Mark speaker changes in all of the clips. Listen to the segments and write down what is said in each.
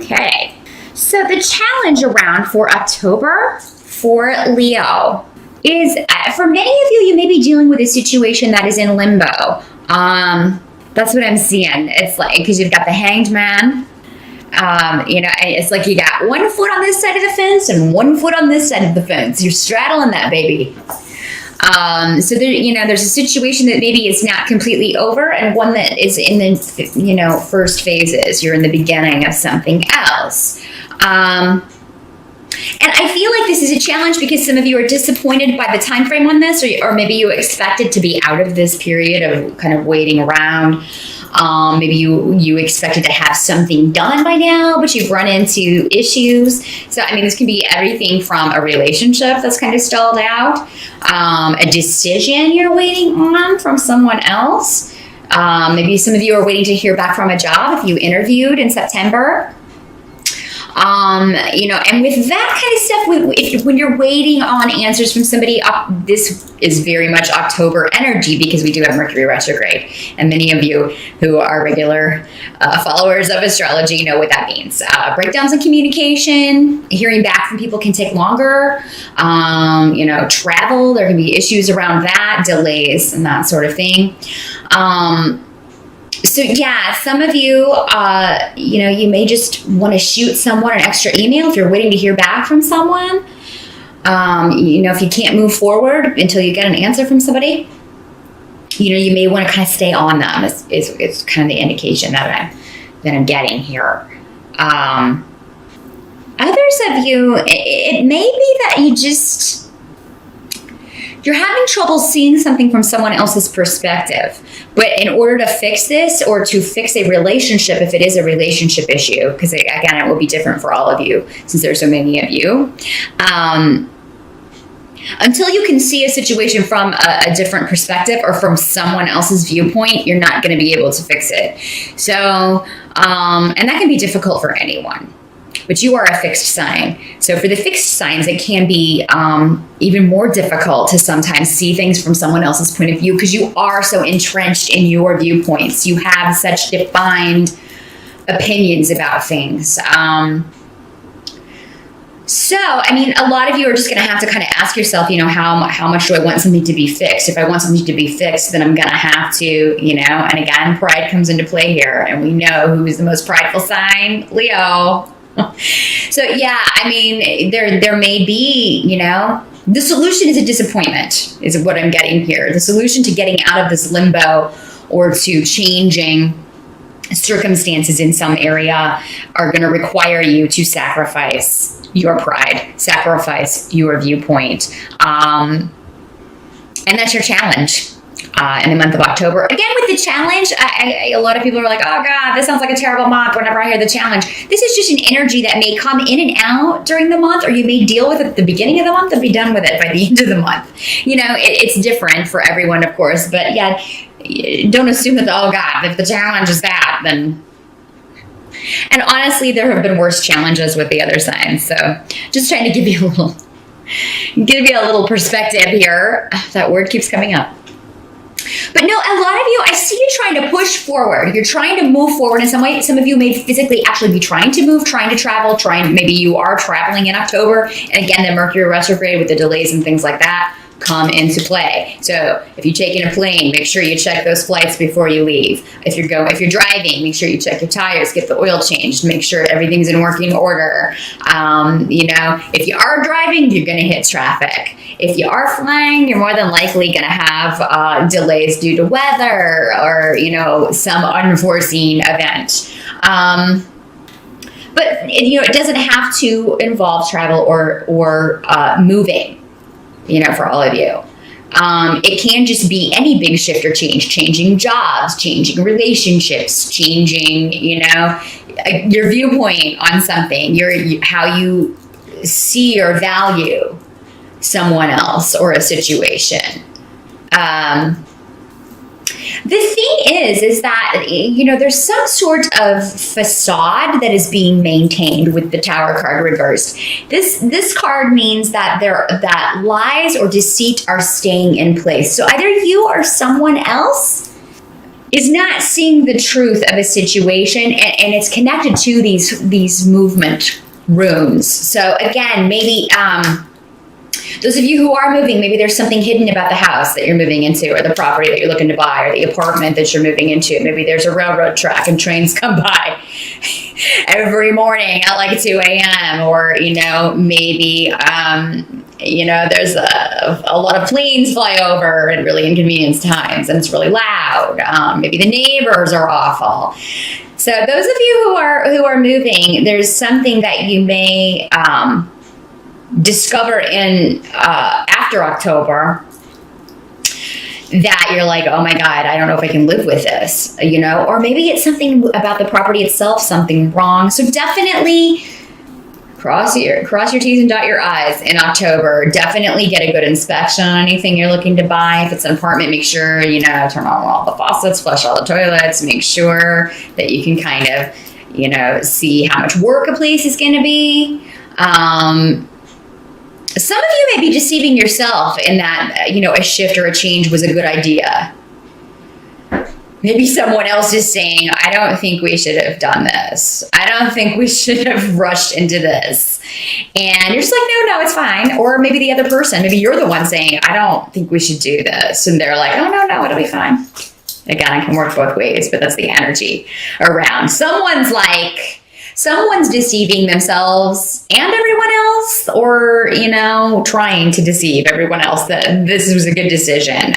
Speaker 1: Okay. So the challenge around for October for Leo is, for many of you, you may be dealing with a situation that is in limbo. That's what I'm seeing. It's like, because you've got the Hanged Man. It's like you got one foot on this side of the fence and one foot on this side of the fence. You're straddling that baby. So there, there's a situation that maybe is not completely over, and one that is in the, first phases. You're in the beginning of something else. And I feel like this is a challenge because some of you are disappointed by the time frame on this, or maybe you expected to be out of this period of kind of waiting around. Maybe you expected to have something done by now, but you've run into issues. So, this can be everything from a relationship that's kind of stalled out, a decision you're waiting on from someone else. Maybe some of you are waiting to hear back from a job if you interviewed in September. And with that kind of stuff, when you're waiting on answers from somebody, this is very much October energy because we do have Mercury retrograde. And many of you who are regular followers of astrology know what that means. Breakdowns in communication, hearing back from people can take longer. Travel, there can be issues around that, delays and that sort of thing. So yeah, some of you, you may just want to shoot someone an extra email if you're waiting to hear back from someone. If you can't move forward until you get an answer from somebody, you may want to kind of stay on them. It's kind of the indication that I'm getting here. Others of you, it may be that you're having trouble seeing something from someone else's perspective. But in order to fix this, or to fix a relationship, if it is a relationship issue, because again, it will be different for all of you since there's so many of you, until you can see a situation from a different perspective or from someone else's viewpoint, you're not going to be able to fix it. So, and that can be difficult for anyone. But you are a fixed sign. So for the fixed signs, it can be even more difficult to sometimes see things from someone else's point of view because you are so entrenched in your viewpoints. You have such defined opinions about things. So, a lot of you are just going to have to kind of ask yourself, how much do I want something to be fixed? If I want something to be fixed, then I'm going to have to, and again, pride comes into play here. And we know who is the most prideful sign, Leo. So yeah, there may be, the solution is a disappointment is what I'm getting here. The solution to getting out of this limbo or to changing circumstances in some area are going to require you to sacrifice your pride, sacrifice your viewpoint. And that's your challenge. In the month of October. Again, with the challenge, a lot of people are like, oh God, this sounds like a terrible month whenever I hear the challenge. This is just an energy that may come in and out during the month, or you may deal with it at the beginning of the month and be done with it by the end of the month. It's different for everyone, of course, but yeah, don't assume that, oh God, if the challenge is that, then... And honestly, there have been worse challenges with the other signs, so just trying to give you a little perspective here. That word keeps coming up. But no, a lot of you, I see you trying to push forward. You're trying to move forward in some way. Some of you may physically actually be trying to move, trying to travel, maybe you are traveling in October. And again, the Mercury retrograde with the delays and things like that come into play. So if you take in a plane, make sure you check those flights before you leave. If you're driving, make sure you check your tires, get the oil changed, make sure everything's in working order. If you are driving, you're going to hit traffic. If you are flying, you're more than likely going to have delays due to weather or, some unforeseen event. But it doesn't have to involve travel or moving. For all of you. It can just be any big shift or change, changing jobs, changing relationships, changing, your viewpoint on something, how you see or value someone else or a situation. The thing is that, there's some sort of facade that is being maintained with the Tower card reversed. This card means that that lies or deceit are staying in place. So either you or someone else is not seeing the truth of a situation, and it's connected to these movement runes. So again, maybe those of you who are moving, maybe there's something hidden about the house that you're moving into, or the property that you're looking to buy, or the apartment that you're moving into. Maybe there's a railroad track and trains come by every morning at like 2 a.m. Or, maybe, there's a lot of planes fly over at really inconvenient times and it's really loud. Maybe the neighbors are awful. So those of you who are moving, there's something that you may discover in after October that you're like, oh my God, I don't know if I can live with this, or maybe it's something about the property itself, something wrong. So definitely cross your T's and dot your I's in October. Definitely get a good inspection on anything you're looking to buy. If it's an apartment, make sure, turn on all the faucets, flush all the toilets, make sure that you can kind of, see how much work a place is going to be. Some of you may be deceiving yourself in that, a shift or a change was a good idea. Maybe someone else is saying, I don't think we should have done this. I don't think we should have rushed into this. And you're just like, no, it's fine. Or maybe the other person, maybe you're the one saying, I don't think we should do this. And they're like, oh, no, it'll be fine. Again, I can work both ways, but that's the energy around. Someone's deceiving themselves and everyone else, or, trying to deceive everyone else that this was a good decision.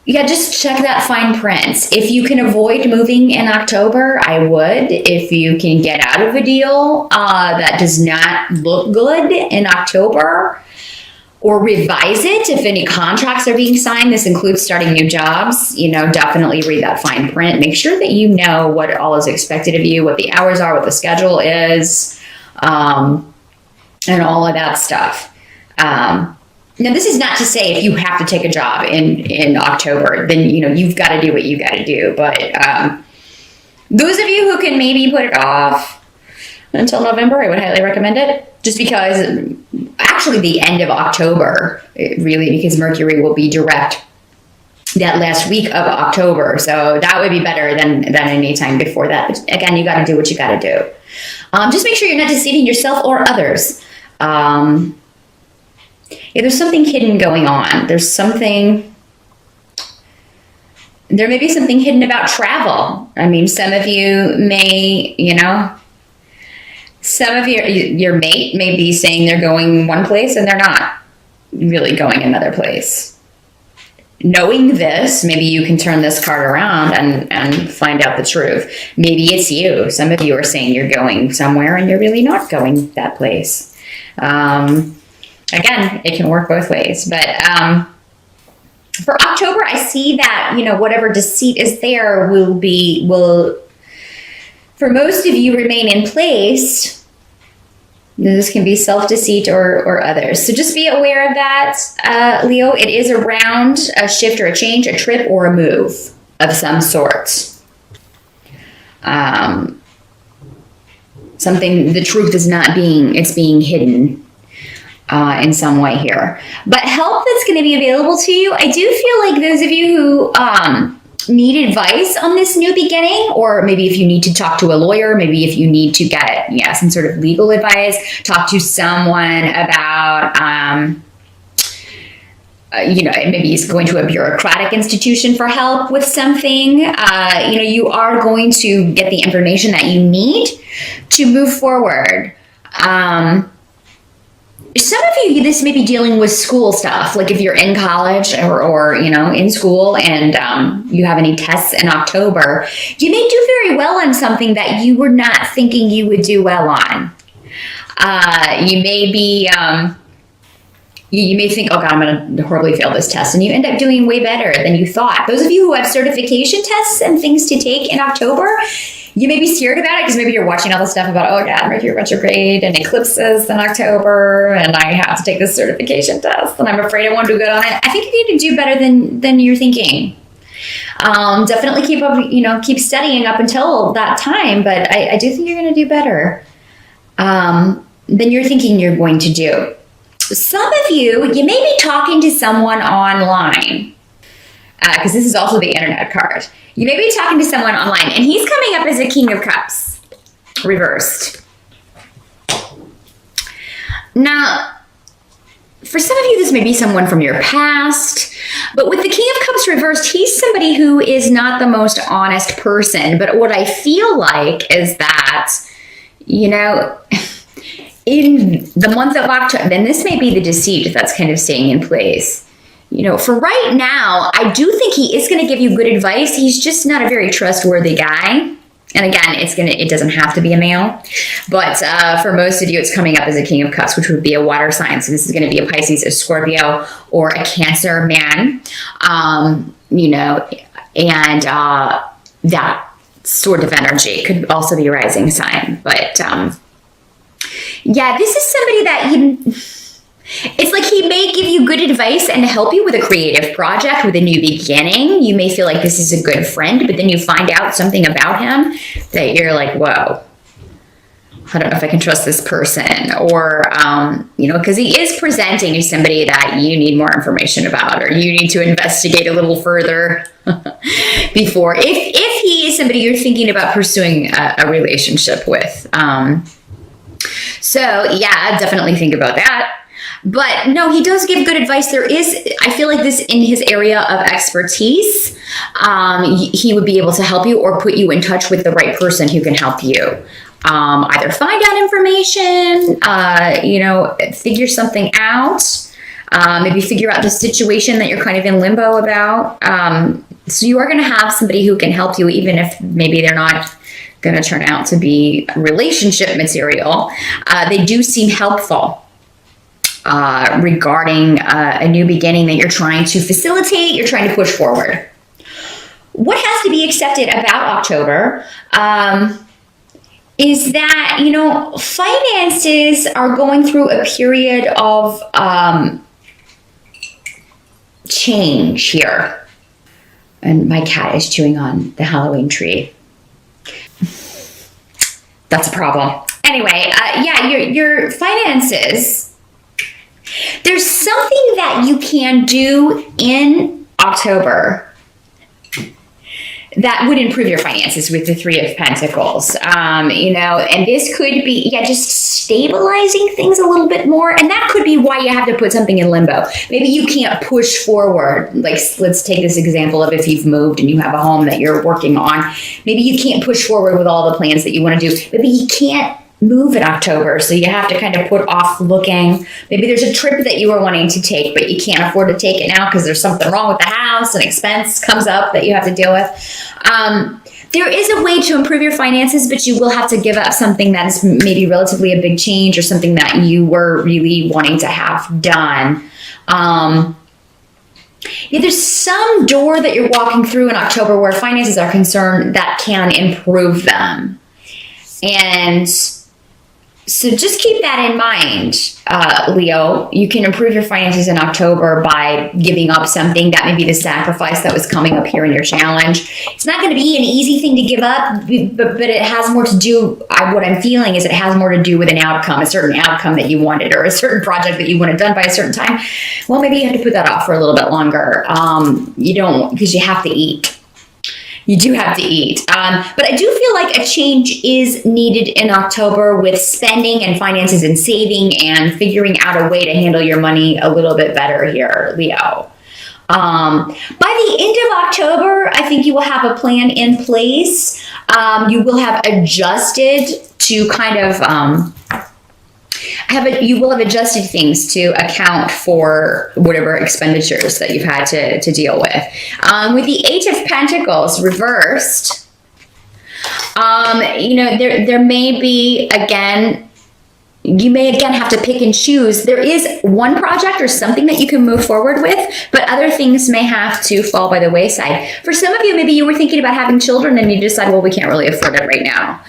Speaker 1: Just check that fine print. If you can avoid moving in October, I would. If you can get out of a deal that does not look good in October, or revise it if any contracts are being signed. This includes starting new jobs. Definitely read that fine print. Make sure that you know what all is expected of you, what the hours are, what the schedule is, and all of that stuff. Now, this is not to say if you have to take a job in October, then, you've got to do what you got to do. But those of you who can maybe put it off until November, I would highly recommend it. Just because actually the end of October, really, because Mercury will be direct that last week of October. So that would be better than any time before that. But again, you got to do what you got to do. Just make sure you're not deceiving yourself or others. There's something hidden going on. There may be something hidden about travel. I mean, some of you may, some of your mate may be saying they're going one place and they're not really going another place. Knowing this, maybe you can turn this card around and find out the truth. Maybe it's you. Some of you are saying you're going somewhere and you're really not going that place. Again, it can work both ways. But for October, I see that, whatever deceit is there will for most of you remain in place. This can be self-deceit or others. So just be aware of that, Leo. It is around a shift or a change, a trip or a move of some sort. Something, the truth is not being hidden in some way here. But help that's going to be available to you. I do feel like those of you who need advice on this new beginning, or maybe if you need to talk to a lawyer, maybe if you need to get some sort of legal advice, talk to someone about maybe he's going to a bureaucratic institution for help with something. You are going to get the information that you need to move forward. Some of you, this may be dealing with school stuff, like if you're in college or in school and you have any tests in October, you may do very well on something that you were not thinking you would do well on. You may be, you may think, oh God, I'm going to horribly fail this test, and you end up doing way better than you thought. Those of you who have certification tests and things to take in October, you may be scared about it because maybe you're watching all the stuff about, oh God, Mercury retrograde and eclipses in October, and I have to take this certification test, and I'm afraid I won't do good on it. I think you need to do better than you're thinking. Definitely keep up, keep studying up until that time, but I do think you're going to do better than you're thinking you're going to do. Some of you may be talking to someone online. because this is also the internet card. You may be talking to someone online, and he's coming up as a King of Cups, reversed. Now, for some of you, this may be someone from your past, but with the King of Cups reversed, he's somebody who is not the most honest person. But what I feel like is that, you know, in the month of October, then this may be the deceit that's kind of staying in place. You know, for right now, I do think he is going to give you good advice. He's just not a very trustworthy guy. And again, it doesn't have to be a male, but for most of you, it's coming up as a King of Cups, which would be a water sign. So this is going to be a Pisces, a Scorpio, or a Cancer man, you know, and that sort of energy could also be a rising sign. But yeah, this is somebody that it's like he may give you good advice and help you with a creative project, with a new beginning. You may feel like this is a good friend, but then you find out something about him that you're like, whoa, I don't know if I can trust this person. Or, you know, because he is presenting you somebody that you need more information about, or you need to investigate a little further before, if he is somebody you're thinking about pursuing a relationship with. So yeah, definitely think about that. But no, he does give good advice. There is, I feel like this in his area of expertise, he would be able to help you or put you in touch with the right person who can help you. Either find out information, you know, figure something out, maybe figure out the situation that you're kind of in limbo about. So you are going to have somebody who can help you, even if maybe they're not going to turn out to be relationship material. They do seem helpful. Regarding a new beginning that you're trying to facilitate, you're trying to push forward. What has to be accepted about October is that, you know, finances are going through a period of change here. And my cat is chewing on the Halloween tree. That's a problem. Anyway, yeah, your finances. There's something that you can do in October that would improve your finances with the Three of Pentacles, you know, and this could be, yeah, just stabilizing things a little bit more. And that could be why you have to put something in limbo. Maybe you can't push forward. Like, let's take this example of if you've moved and you have a home that you're working on. Maybe you can't push forward with all the plans that you want to do. Maybe you can't move in October, so you have to kind of put off looking. Maybe there's a trip that you were wanting to take, but you can't afford to take it now because there's something wrong with the house, an expense comes up that you have to deal with. There is a way to improve your finances, but you will have to give up something that is maybe relatively a big change or something that you were really wanting to have done. Yeah, there's some door that you're walking through in October where finances are concerned that can improve them. And so just keep that in mind, Leo. You can improve your finances in October by giving up something that may be the sacrifice that was coming up here in your challenge. It's not going to be an easy thing to give up, but it has more to do, what I'm feeling is it has more to do with an outcome, a certain outcome that you wanted, or a certain project that you wanted done by a certain time. Well, maybe you have to put that off for a little bit longer. You don't, because you have to eat. You do have to eat. But I do feel like a change is needed in October with spending and finances and saving and figuring out a way to handle your money a little bit better here, Leo. By the end of October, I think you will have a plan in place. You will have adjusted to kind of... you will have adjusted things to account for whatever expenditures that you've had to deal with. With the Eight of Pentacles reversed, you know, there may be, again, you may again have to pick and choose. There is one project or something that you can move forward with, but other things may have to fall by the wayside. For some of you, maybe you were thinking about having children and you decide, well, we can't really afford it right now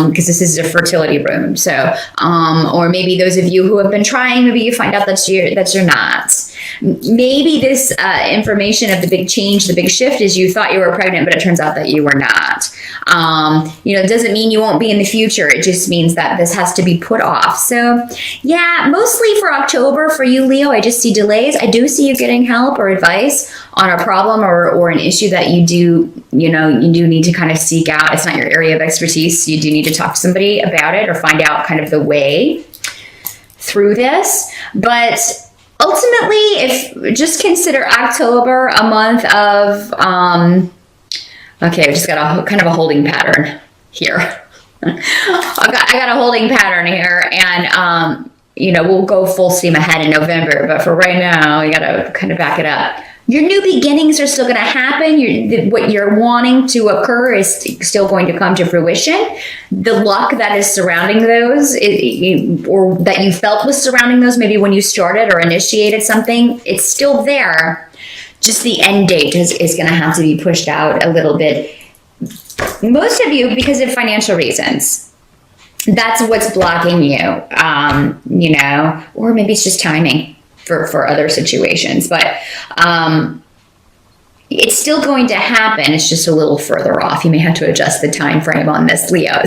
Speaker 1: because this is a fertility room. So, or maybe those of you who have been trying, maybe you find out that you're not. Maybe this information of the big change, the big shift is you thought you were pregnant, but it turns out that you were not. It doesn't mean you won't be in the future. It just means that this has to be put off. So yeah, mostly for October for you, Leo, I just see delays. I do see you getting help or advice on a problem or an issue that you do need to kind of seek out. It's not your area of expertise. You do need to talk to somebody about it or find out kind of the way through this. But ultimately, just consider October a month of, okay, we just got a kind of a holding pattern here. I got a holding pattern here, and, we'll go full steam ahead in November, but for right now, you got to kind of back it up. Your new beginnings are still going to happen. What you're wanting to occur is still going to come to fruition. The luck that is surrounding those, or that you felt was surrounding those, maybe when you started or initiated something, it's still there. Just the end date is going to have to be pushed out a little bit. Most of you, because of financial reasons. That's what's blocking you, or maybe it's just timing for other situations. But it's still going to happen. It's just a little further off. You may have to adjust the time frame on this, Leo.